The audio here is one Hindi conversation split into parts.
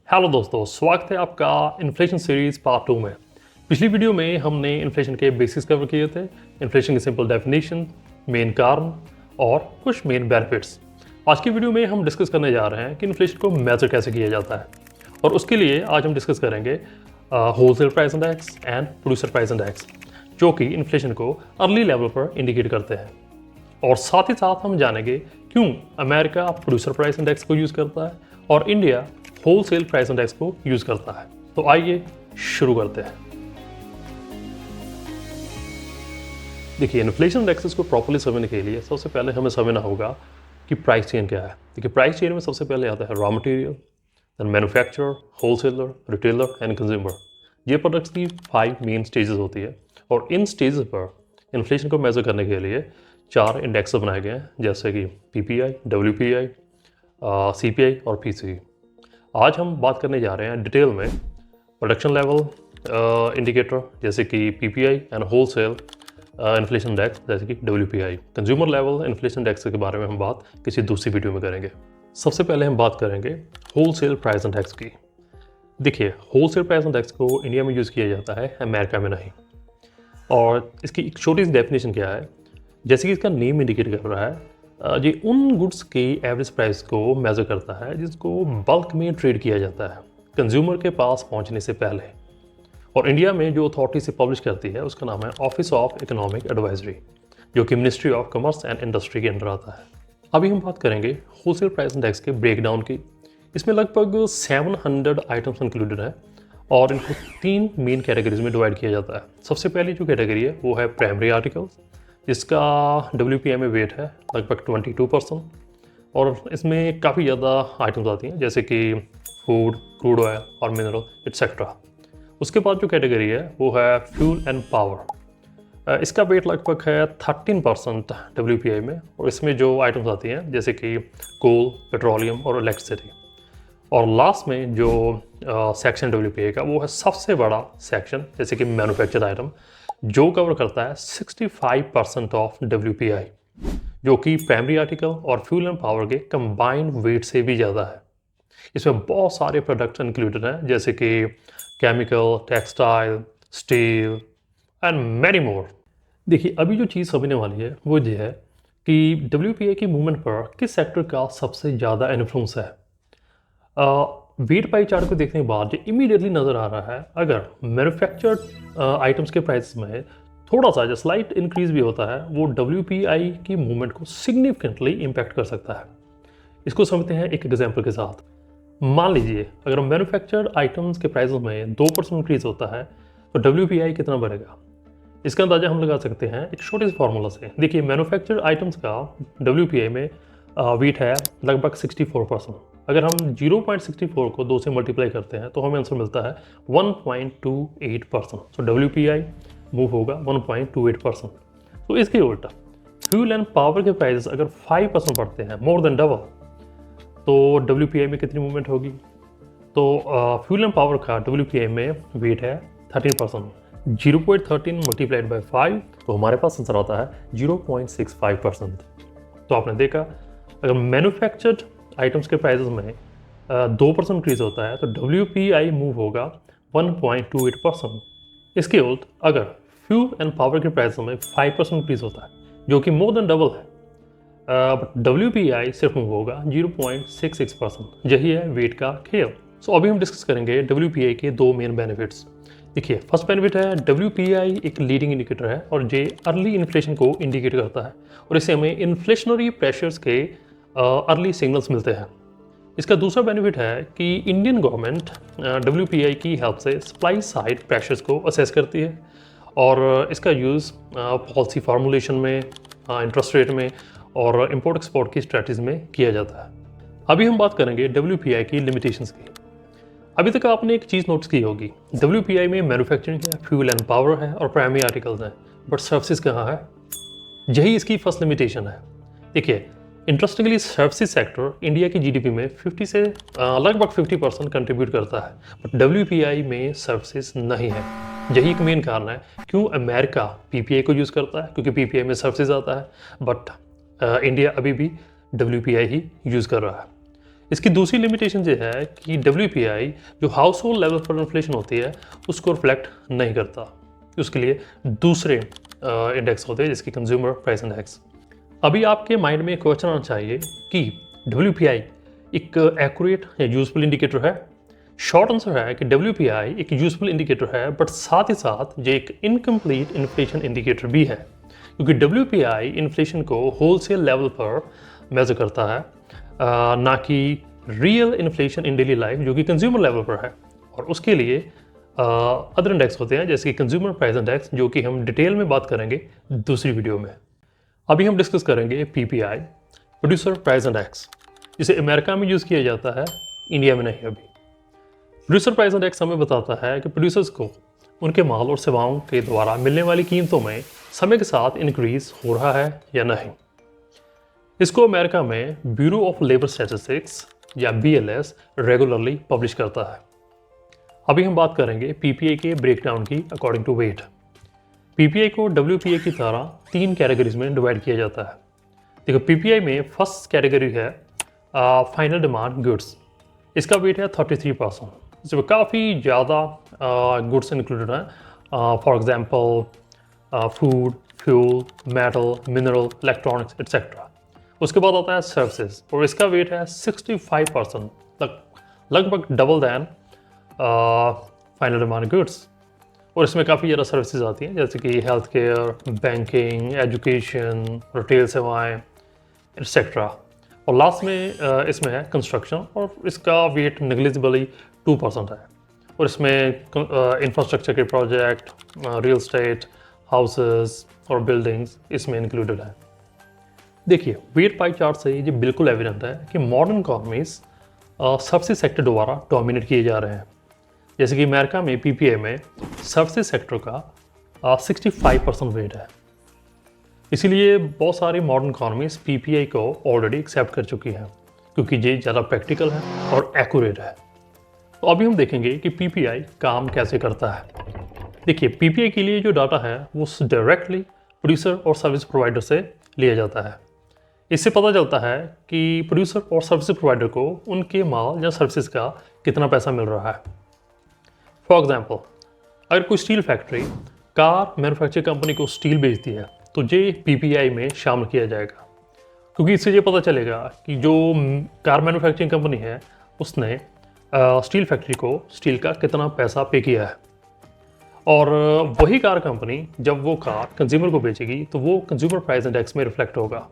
हेलो दोस्तों, स्वागत है आपका इन्फ्लेशन सीरीज पार्ट 2 में। पिछली वीडियो में हमने इन्फ्लेशन के बेसिक्स कवर किए थे, इन्फ्लेशन की सिंपल डेफिनेशन, मेन कारण और कुछ मेन बेनिफिट्स। आज की वीडियो में हम डिस्कस करने जा रहे हैं कि इन्फ्लेशन को मेजर कैसे किया जाता है, और उसके लिए आज हम डिस्कस करेंगे wholesale price index and producer price index, जो कि इन्फ्लेशन को अर्ली लेवल पर इंडिकेट करते हैं। और साथ ही साथ हम जानेंगे क्यों अमेरिका प्रोड्यूसर प्राइस इंडेक्स को यूज़ करता है और इंडिया होलसेल प्राइस इंडेक्स को यूज करता है। तो आइए शुरू करते हैं। देखिए, इन्फ्लेशन इंडेक्सेस को प्रॉपर्ली समझने के लिए सबसे पहले हमें समझना होगा कि प्राइस चेन क्या है। देखिए, प्राइस चेन में सबसे पहले आता है raw material, then manufacturer, wholesaler, retailer and consumer. ये प्रोडक्ट्स की 5 मेन स्टेजेस होती है, और इन स्टेजेस पर इन्फ्लेशन को मेजर करने के लिए 4 इंडेक्स बनाए गए हैं, जैसे कि PPI, WPI, CPI और PCE। आज हम बात करने जा रहे हैं डिटेल में प्रोडक्शन लेवल इंडिकेटर जैसे कि PPI and wholesale inflation index जैसे कि WPI। Consumer level inflation index के बारे में हम बात किसी दूसरी वीडियो में करेंगे। सबसे पहले हम बात करेंगे होलसेल प्राइस इंडेक्स की। देखिए, होलसेल प्राइस इंडेक्स को इंडिया में यूज़ किया जाता है, अमेरिका में नहीं। और इसकी एक छोटी सी डेफिनेशन क्या है, जैसे कि इसका नेम इंडिकेट कर रहा है, ये उन गुड्स के एवरेज प्राइस को मेज़र करता है जिसको बल्क में ट्रेड किया जाता है कंज्यूमर के पास पहुंचने से पहले। और इंडिया में जो अथॉरिटी से पब्लिश करती है उसका नाम है ऑफिस ऑफ इकोनॉमिक एडवाइजरी, जो कि ministry of commerce and industry के अंडर आता है। अभी हम बात करेंगे होलसेल प्राइस इंडेक्स के ब्रेकडाउन की। इसमें लगभग 700 आइटम्स इंक्लूडेड हैं और इनको 3 मेन कैटेगरीज में डिवाइड किया जाता है। सबसे पहली जो कैटेगरी है वो है प्राइमरी आर्टिकल्स, जिसका WPI में वेट है लगभग 22%, और इसमें काफ़ी ज़्यादा आइटम्स आती हैं जैसे कि फूड, क्रूड ऑयल और मिनरल एट्सेट्रा। उसके बाद जो कैटेगरी है वो है फ्यूल एंड पावर। इसका वेट लगभग है 13% WPI में, और इसमें जो आइटम्स आती हैं जैसे कि कोल, पेट्रोलियम और इलेक्ट्रिसिटी। और लास्ट में जो सेक्शन WPI का वो है सबसे बड़ा सेक्शन, जैसे कि मैन्युफैक्चर्ड आइटम, जो कवर करता है 65% ऑफ WPI, जो कि प्राइमरी आर्टिकल और फ्यूल एंड पावर के कंबाइंड वेट से भी ज़्यादा है। इसमें बहुत सारे प्रोडक्ट्स इंक्लूडेड हैं जैसे कि chemical, textile, steel and many more. देखिए, अभी जो चीज़ समझने वाली है वो ये है कि WPI की मूवमेंट पर किस सेक्टर का सबसे ज़्यादा इन्फ्लुएंस है। वेट पाई चार्ट को देखने के बाद जो इमीडिएटली नज़र आ रहा है, अगर मैन्युफैक्चर्ड आइटम्स के प्राइस में थोड़ा सा जो स्लाइट इंक्रीज भी होता है, वो WPI की मूवमेंट को सिग्निफिकेंटली इम्पैक्ट कर सकता है। इसको समझते हैं एक एग्जांपल के साथ। मान लीजिए अगर मैन्युफैक्चर्ड आइटम्स के प्राइस में 2% इंक्रीज होता है तो WPI कितना बढ़ेगा। इसका अंदाजा हम लगा सकते हैं एक छोटे से फार्मूला से। देखिए, मैन्युफैक्चर्ड आइटम्स का WPI में वेट है लगभग 64%। अगर हम 0.64 को 2 से मल्टीप्लाई करते हैं तो हमें आंसर मिलता है 1.28%। तो WPI मूव होगा 1.28%। तो इसके उल्टा फ्यूल एंड पावर के प्राइस अगर 5% बढ़ते हैं, मोर देन डबल, तो WPI में कितनी मूवमेंट होगी। तो फ्यूल एंड पावर का WPI में वेट है 13%। 0.13 मल्टीप्लाइड बाई 5, तो हमारे पास आंसर आता है 0.65%। तो आपने देखा, अगर मैन्युफैक्चर्ड आइटम्स के प्राइसेस में 2% इंक्रीज होता है तो WPI मूव होगा 1.28%। इसके उल्ट अगर फ्यूल एंड पावर के प्राइस में 5% इंक्रीज होता है, जो कि मोर देन डबल है, बट WPI सिर्फ मूव होगा 0.66%। यही है वेट का खेल। सो अभी हम डिस्कस करेंगे WPI के 2 मेन बेनिफिट्स। देखिए, फर्स्ट बेनिफिट है WPI एक लीडिंग इंडिकेटर है और ये अर्ली इन्फ्लेशन को इंडिकेट करता है, और इससे हमें इन्फ्लेशनरी प्रेशर्स के अर्ली सिग्नल्स मिलते हैं। इसका दूसरा बेनिफिट है कि इंडियन गवर्नमेंट WPI की हेल्प से सप्लाई साइड प्रेशर्स को असेस करती है, और इसका यूज़ पॉलिसी फार्मूलेशन में, इंटरेस्ट रेट में और इंपोर्ट एक्सपोर्ट की स्ट्रेटजीज में किया जाता है। अभी हम बात करेंगे WPI की लिमिटेशंस की। अभी तक आपने एक चीज़ नोटिस की होगी, WPI में मैन्युफैक्चरिंग है, फ्यूल एंड पावर है और प्राइमरी आर्टिकल्स हैं, बट सर्विसेज कहाँ है। यही इसकी फर्स्ट लिमिटेशन है। देखिए, इंटरेस्टिंगली सर्विसेज सेक्टर इंडिया की GDP में 50 से लगभग 50% कंट्रीब्यूट करता है, बट WPI में सर्विसेज नहीं है। यही एक मेन कारण है क्यों अमेरिका PPI को यूज़ करता है, क्योंकि PPI में सर्विसेज आता है, बट इंडिया अभी भी WPI ही यूज़ कर रहा है। इसकी दूसरी लिमिटेशन ये है कि WPI जो हाउस होल्ड लेवल पर इन्फ्लेशन होती है उसको रिफ्लेक्ट नहीं करता। उसके लिए दूसरे इंडेक्स होते हैं जिसकी कंज्यूमर प्राइस इंडेक्स। अभी आपके माइंड में क्वेश्चन आना चाहिए कि WPI एक एक्यूरेट या यूजफुल इंडिकेटर है। शॉर्ट आंसर है कि WPI एक यूजफुल इंडिकेटर है, बट साथ ही साथ ये एक इनकम्प्लीट इन्फ्लेशन इंडिकेटर भी है, क्योंकि WPI इन्फ्लेशन को होलसेल लेवल पर मेजर करता है, ना कि real inflation in daily life जो कि कंज्यूमर लेवल पर है। और उसके लिए अदर इंडेक्स होते हैं जैसे कि कंज्यूमर प्राइस इंडेक्स, जो कि हम डिटेल में बात करेंगे दूसरी वीडियो में। अभी हम डिस्कस करेंगे PPI, प्रोड्यूसर प्राइस इंडेक्स, जिसे अमेरिका में यूज़ किया जाता है, इंडिया में नहीं। अभी प्रोड्यूसर प्राइस इंडेक्स हमें बताता है कि प्रोड्यूसर्स को उनके माल और सेवाओं के द्वारा मिलने वाली कीमतों में समय के साथ इंक्रीज हो रहा है या नहीं। इसको अमेरिका में ब्यूरो ऑफ लेबर स्टैटिस्टिक्स या BLS रेगुलरली पब्लिश करता है। अभी हम बात करेंगे PPI के ब्रेकडाउन की अकॉर्डिंग टू वेट। PPI को WPI की तरह 3 कैटेगरीज में डिवाइड किया जाता है। देखो, PPI में फर्स्ट कैटेगरी है फाइनल डिमांड गुड्स। इसका वेट है 33%। इसमें काफ़ी ज़्यादा गुड्स इंक्लूडेड हैं, for example food, fuel, metal, mineral, electronics etcetera. उसके बाद आता है सर्विसेज और इसका वेट है 65%, लगभग double than final demand goods. और इसमें काफ़ी ज़्यादा सर्विसेज आती हैं जैसे कि health care, banking, education, retail सेवाएँ एट्सेट्रा। और लास्ट में इसमें है कंस्ट्रक्शन और इसका वेट नेग्लिजिबली 2% है। और इसमें इंफ्रास्ट्रक्चर के प्रोजेक्ट, रियल एस्टेट, हाउसेस और बिल्डिंग्स इसमें इंक्लूडेड है। देखिए, वेट पाई चार्ट से ये बिल्कुल एविडेंट है कि मॉडर्न इकॉनमीज सर्विसेज सेक्टर द्वारा डोमिनेट किए जा रहे हैं। जैसे कि अमेरिका में PPI में सर्विसेज सेक्टर का 65% वेट है। इसीलिए बहुत सारी मॉडर्न इकॉनमीज PPI को ऑलरेडी एक्सेप्ट कर चुकी हैं, क्योंकि ये ज़्यादा प्रैक्टिकल है और एक्यूरेट है। तो अभी हम देखेंगे कि PPI काम कैसे करता है। देखिए, PPI के लिए जो डाटा है वो डायरेक्टली प्रोड्यूसर और सर्विस प्रोवाइडर से लिया जाता है। इससे पता चलता है कि प्रोड्यूसर और सर्विस प्रोवाइडर को उनके माल या सर्विसेज का कितना पैसा मिल रहा है। फॉर एग्जाम्पल, अगर कोई steel factory car manufacture company को स्टील बेचती है तो ये PPI में शामिल किया जाएगा, क्योंकि इससे ये पता चलेगा कि जो कार मैन्युफैक्चरिंग कंपनी है उसने स्टील फैक्ट्री को स्टील का कितना पैसा पे किया है। और वही कार कंपनी जब वो कार कंज्यूमर को बेचेगी तो वो कंज्यूमर प्राइस इंडेक्स में रिफ्लेक्ट होगा।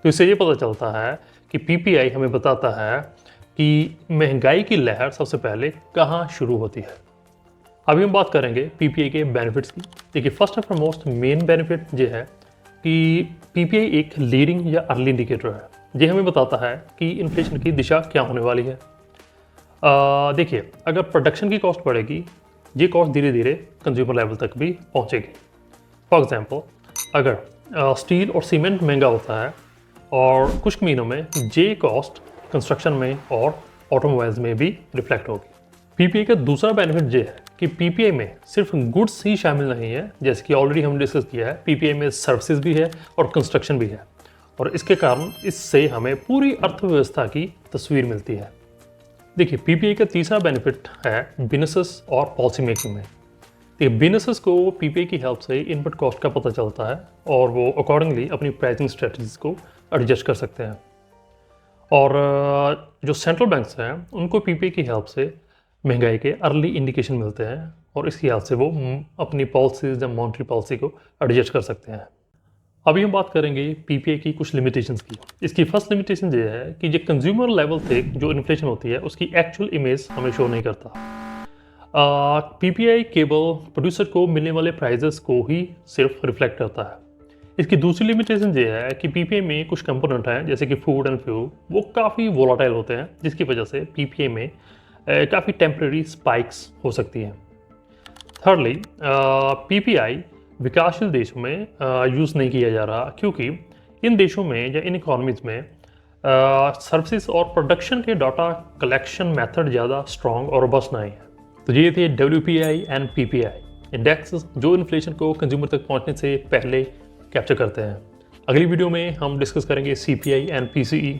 तो इससे ये पता चलता है कि PPI हमें बताता है कि महंगाई की लहर सबसे पहले कहाँ शुरू होती है। अभी हम बात करेंगे PPI के बेनिफिट्स की। देखिए, first and foremost main benefit ये है कि PPI एक लीडिंग या अर्ली इंडिकेटर है। ये हमें बताता है कि इन्फ्लेशन की दिशा क्या होने वाली है। देखिए, अगर प्रोडक्शन की कॉस्ट बढ़ेगी, ये कॉस्ट धीरे धीरे कंज्यूमर लेवल तक भी पहुंचेगी। फॉर एग्जांपल, अगर स्टील और सीमेंट महंगा होता है और कुछ महीनों में ये कॉस्ट कंस्ट्रक्शन में और ऑटोमोबाइल्स में भी रिफ्लेक्ट होगी। PPI का दूसरा बेनिफिट ये है कि PPI में सिर्फ गुड्स ही शामिल नहीं है, जैसे कि ऑलरेडी हम डिस्कस किया है, PPI में सर्विसेज भी है और कंस्ट्रक्शन भी है। और इसके कारण इससे हमें पूरी अर्थव्यवस्था की तस्वीर मिलती है। देखिए, PPI का तीसरा बेनिफिट है बिजनेसेस और पॉलिसी मेकिंग में। देखिए, बिजनेसेस को PPI की हेल्प से इनपुट कॉस्ट का पता चलता है और वो अकॉर्डिंगली अपनी प्राइसिंग स्ट्रेटजीज को एडजस्ट कर सकते हैं। और जो सेंट्रल बैंक्स हैं उनको PPI की हेल्प से महंगाई के अर्ली इंडिकेशन मिलते हैं और इसकी हेल्प से वो अपनी पॉलिसीज या मॉनेटरी पॉलिसी को एडजस्ट कर सकते हैं। अभी हम बात करेंगे PPI की कुछ लिमिटेशंस की। इसकी फर्स्ट लिमिटेशन ये है कि ये कंज्यूमर लेवल तक जो इन्फ्लेशन होती है उसकी एक्चुअल इमेज हमें शो नहीं करता। PPI केवल प्रोड्यूसर को मिलने वाले प्राइजेस को ही सिर्फ रिफ्लेक्ट करता है। इसकी दूसरी लिमिटेशन ये है कि PPI में कुछ कंपोनेंट हैं जैसे कि फूड एंड फ्यूल, वो काफ़ी वोलाटाइल होते हैं, जिसकी वजह से PPI में काफ़ी टेम्परेरी स्पाइक्स हो सकती हैं। थर्डली, PPI विकासशील देशों में यूज़ नहीं किया जा रहा, क्योंकि इन देशों में या इन इकोनॉमीज में सर्विसेज और प्रोडक्शन के डाटा कलेक्शन मेथड ज़्यादा स्ट्रॉन्ग और रोबस्ट नहीं है। तो ये थे WPI एंड PPI इंडेक्स, जो इन्फ्लेशन को कंज्यूमर तक पहुंचने से पहले कैप्चर करते हैं। अगली वीडियो में हम डिस्कस करेंगे CPI एंड PCE,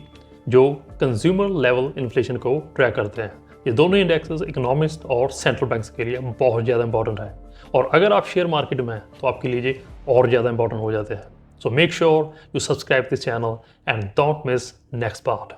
जो कंज्यूमर लेवल इन्फ्लेशन को ट्रैक करते हैं। ये दोनों इंडेक्सेस इकोनॉमिस्ट और सेंट्रल बैंक्स के लिए बहुत ज़्यादा इंपॉर्टेंट है, और अगर आप शेयर मार्केट में हैं तो आपके लिए और ज़्यादा इंपॉर्टेंट हो जाते हैं। So make sure you subscribe this channel and don't miss next part.